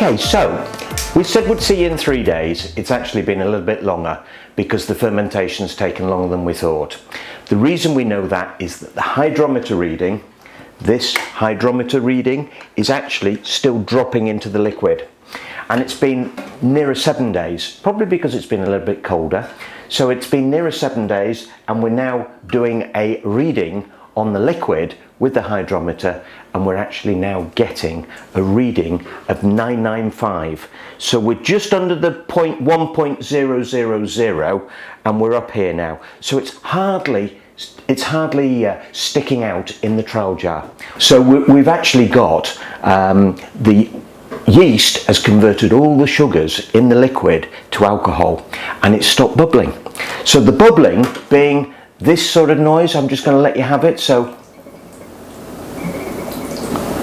Okay, so we said we'd see you in 3 days. It's actually been a little bit longer because the fermentation's taken longer than we thought. The reason we know that is that the hydrometer reading, this hydrometer reading, is actually still dropping into the liquid. And it's been nearer 7 days, probably because it's been a little bit colder. So it's been nearer 7 days, and we're now doing a reading on the liquid with the hydrometer, and we're actually now getting a reading of 995. So we're just under the 1.000, and we're up here now. So it's hardly sticking out in the trial jar. So we've actually got the yeast has converted all the sugars in the liquid to alcohol, and it's stopped bubbling. So the bubbling being this sort of noise, I'm just going to let you have it, so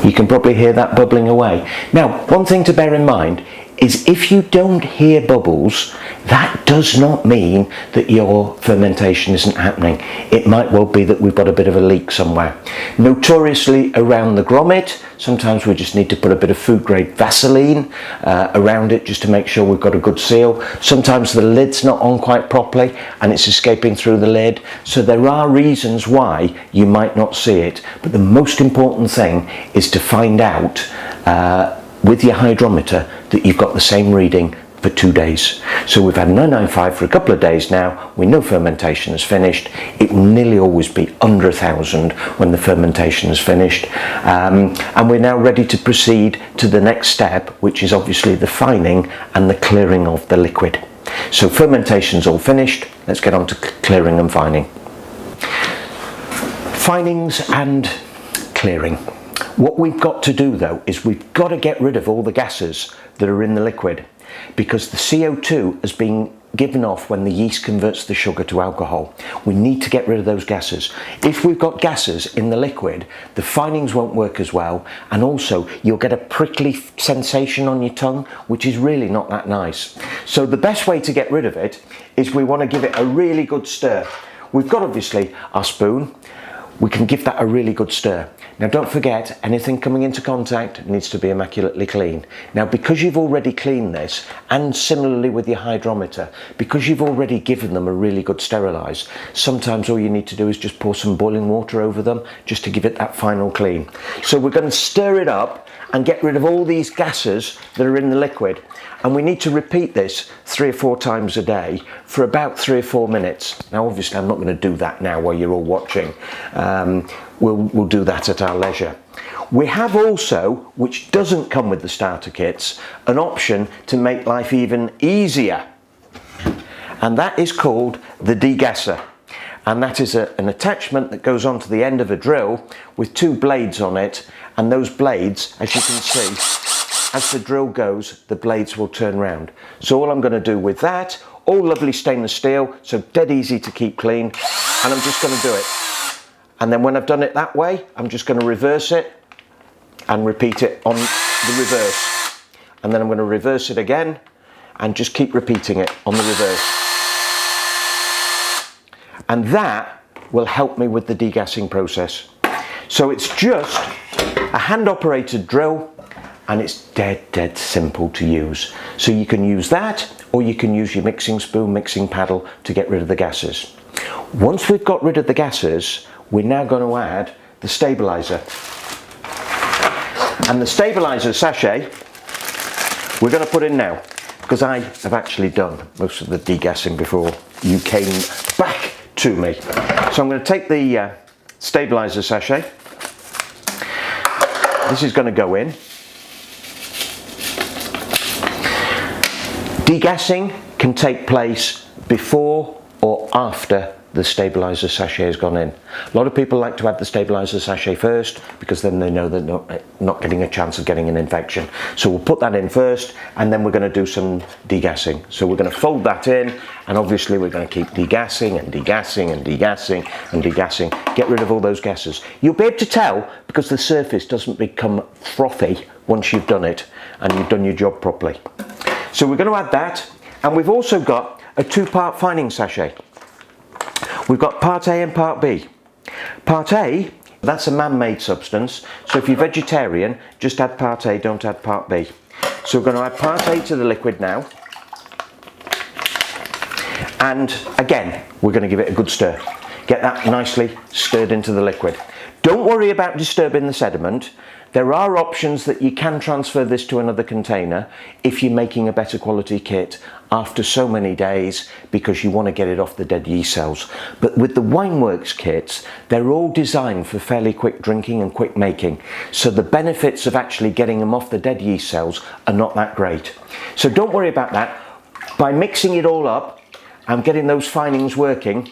you can probably hear that bubbling away. Now, one thing to bear in mind is if you don't hear bubbles, that does not mean that your fermentation isn't happening. It might well be that we've got a bit of a leak somewhere. Notoriously around the grommet, sometimes we just need to put a bit of food grade Vaseline around it just to make sure we've got a good seal. Sometimes the lid's not on quite properly and it's escaping through the lid. So there are reasons why you might not see it. But the most important thing is to find out with your hydrometer that you've got the same reading for 2 days. So we've had 995 for a couple of days now. We know fermentation is finished. It will nearly always be under 1,000 when the fermentation is finished. And we're now ready to proceed to the next step, which is obviously the fining and the clearing of the liquid. So fermentation's all finished. Let's get on to clearing and fining. Finings and clearing. What we've got to do though is we've got to get rid of all the gases that are in the liquid, because the CO2 has been given off when the yeast converts the sugar to alcohol. We need to get rid of those gases. If we've got gases in the liquid, the finings won't work as well, and also you'll get a prickly sensation on your tongue, which is really not that nice. So the best way to get rid of it is we want to give it a really good stir. We've got obviously our spoon. We can give that a really good stir. Now don't forget, anything coming into contact needs to be immaculately clean. Now because you've already cleaned this, and similarly with your hydrometer, because you've already given them a really good sterilise, sometimes all you need to do is just pour some boiling water over them just to give it that final clean. So we're going to stir it up and get rid of all these gases that are in the liquid. And we need to repeat this 3 or 4 times a day for about 3 or 4 minutes. Now obviously I'm not going to do that now while you're all watching. We'll do that at our leisure. We have also, which doesn't come with the starter kits, an option to make life even easier. And that is called the Degasser. And that is an attachment that goes onto the end of a drill with 2 blades on it. And those blades, as you can see, as the drill goes, the blades will turn round. So all I'm going to do with that, all lovely stainless steel, so dead easy to keep clean, and I'm just going to do it. And then when I've done it that way, I'm just going to reverse it and repeat it on the reverse. And then I'm going to reverse it again and just keep repeating it on the reverse. And that will help me with the degassing process. So it's just a hand-operated drill, and it's dead simple to use. So you can use that, or you can use your mixing spoon, mixing paddle to get rid of the gases. Once we've got rid of the gases, we're now going to add the stabilizer. And the stabilizer sachet we're going to put in now, because I have actually done most of the degassing before you came back to me. So I'm going to take the stabilizer sachet. This is going to go in. Degassing can take place before or after the stabilizer sachet has gone in. A lot of people like to add the stabilizer sachet first because then they know they're not getting a chance of getting an infection. So we'll put that in first, and then we're going to do some degassing. So we're going to fold that in, and obviously we're going to keep degassing and degassing and degassing and degassing. Get rid of all those gases. You'll be able to tell because the surface doesn't become frothy once you've done it and you've done your job properly. So we're going to add that, and we've also got a 2-part fining sachet. We've got part A and part B. Part A, that's a man-made substance, so if you're vegetarian, just add part A, don't add part B. So we're going to add part A to the liquid now. And again, we're going to give it a good stir. Get that nicely stirred into the liquid. Don't worry about disturbing the sediment. There are options that you can transfer this to another container if you're making a better quality kit after so many days because you want to get it off the dead yeast cells. But with the Wineworks kits, they're all designed for fairly quick drinking and quick making. So the benefits of actually getting them off the dead yeast cells are not that great. So don't worry about that. By mixing it all up and getting those finings working,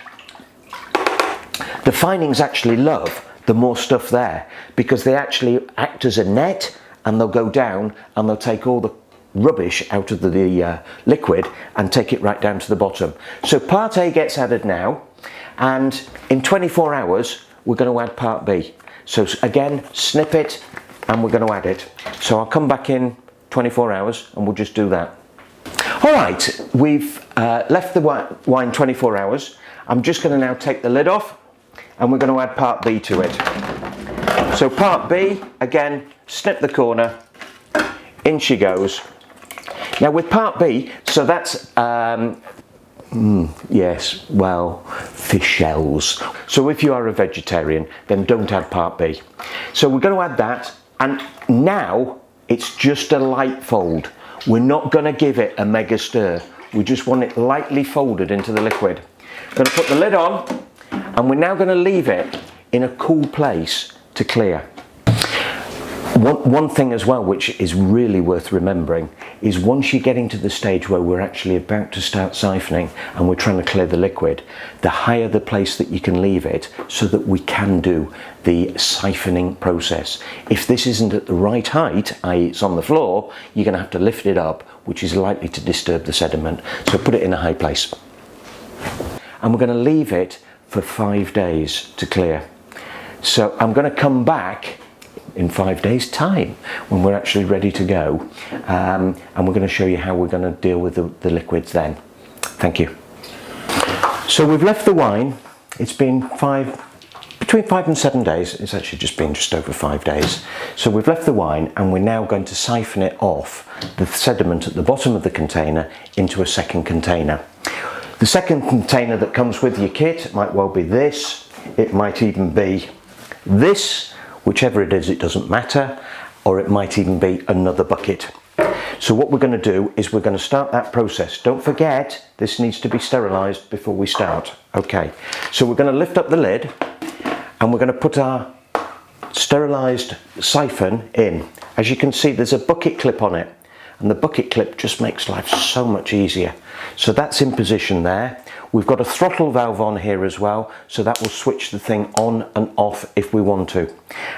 the finings actually love the more stuff there because they actually act as a net, and they'll go down and they'll take all the rubbish out of the liquid and take it right down to the bottom. So part A gets added now, and in 24 hours we're going to add part B. So again, snip it and we're going to add it. So I'll come back in 24 hours and we'll just do that. Alright, we've left the wine 24 hours. I'm just going to now take the lid off and we're going to add part B to it. So part B, again, snip the corner, in she goes. Now with part B, so that's, yes, well, fish shells. So if you are a vegetarian, then don't add part B. So we're going to add that, and now it's just a light fold. We're not going to give it a mega stir. We just want it lightly folded into the liquid. I'm going to put the lid on, and we're now going to leave it in a cool place to clear. One thing as well which is really worth remembering is once you're getting to the stage where we're actually about to start siphoning and we're trying to clear the liquid, the higher the place that you can leave it so that we can do the siphoning process. If this isn't at the right height, i.e. it's on the floor, you're going to have to lift it up, which is likely to disturb the sediment. So put it in a high place. And we're going to leave it for 5 days to clear. So I'm going to come back in 5 days time when we're actually ready to go, and we're going to show you how we're going to deal with the liquids then. Thank you. So we've left the wine. It's been between 5 and 7 days. It's actually just been just over 5 days. So we've left the wine and we're now going to siphon it off the sediment at the bottom of the container into a second container. The second container that comes with your kit might well be this, it might even be this, whichever it is, it doesn't matter, or it might even be another bucket. So what we're going to do is we're going to start that process. Don't forget, this needs to be sterilised before we start. Okay, so we're going to lift up the lid and we're going to put our sterilised siphon in. As you can see, there's a bucket clip on it, and the bucket clip just makes life so much easier. So that's in position there. We've got a throttle valve on here as well, so that will switch the thing on and off if we want to.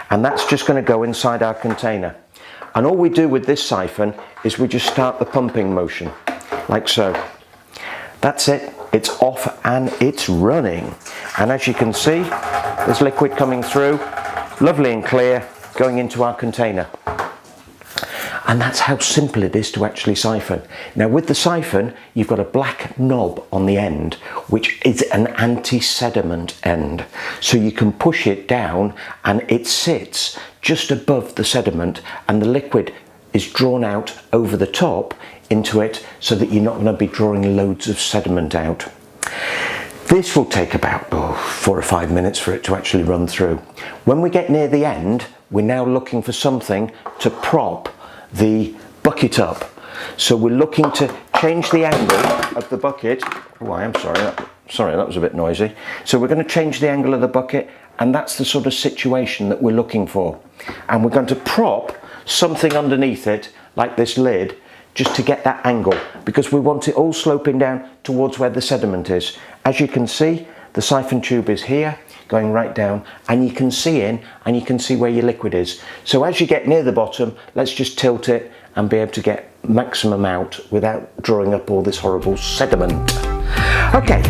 And that's just going to go inside our container. And all we do with this siphon is we just start the pumping motion, like so. That's it, it's off and it's running. And as you can see, there's liquid coming through, lovely and clear, going into our container. And that's how simple it is to actually siphon. Now with the siphon, you've got a black knob on the end, which is an anti-sediment end. So you can push it down and it sits just above the sediment, and the liquid is drawn out over the top into it so that you're not going to be drawing loads of sediment out. This will take about 4 or 5 minutes for it to actually run through. When we get near the end, we're now looking for something to prop the bucket up. So we're looking to change the angle of the bucket. Oh, I am sorry, that was a bit noisy. So we're going to change the angle of the bucket, and that's the sort of situation that we're looking for. And we're going to prop something underneath it, like this lid, just to get that angle, because we want it all sloping down towards where the sediment is. As you can see, the siphon tube is here, going right down, and you can see in and you can see where your liquid is. So as you get near the bottom, let's just tilt it and be able to get maximum out without drawing up all this horrible sediment. Okay,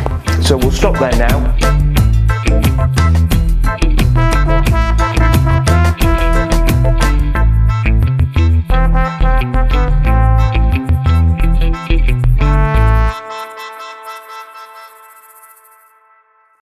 so we'll stop there now.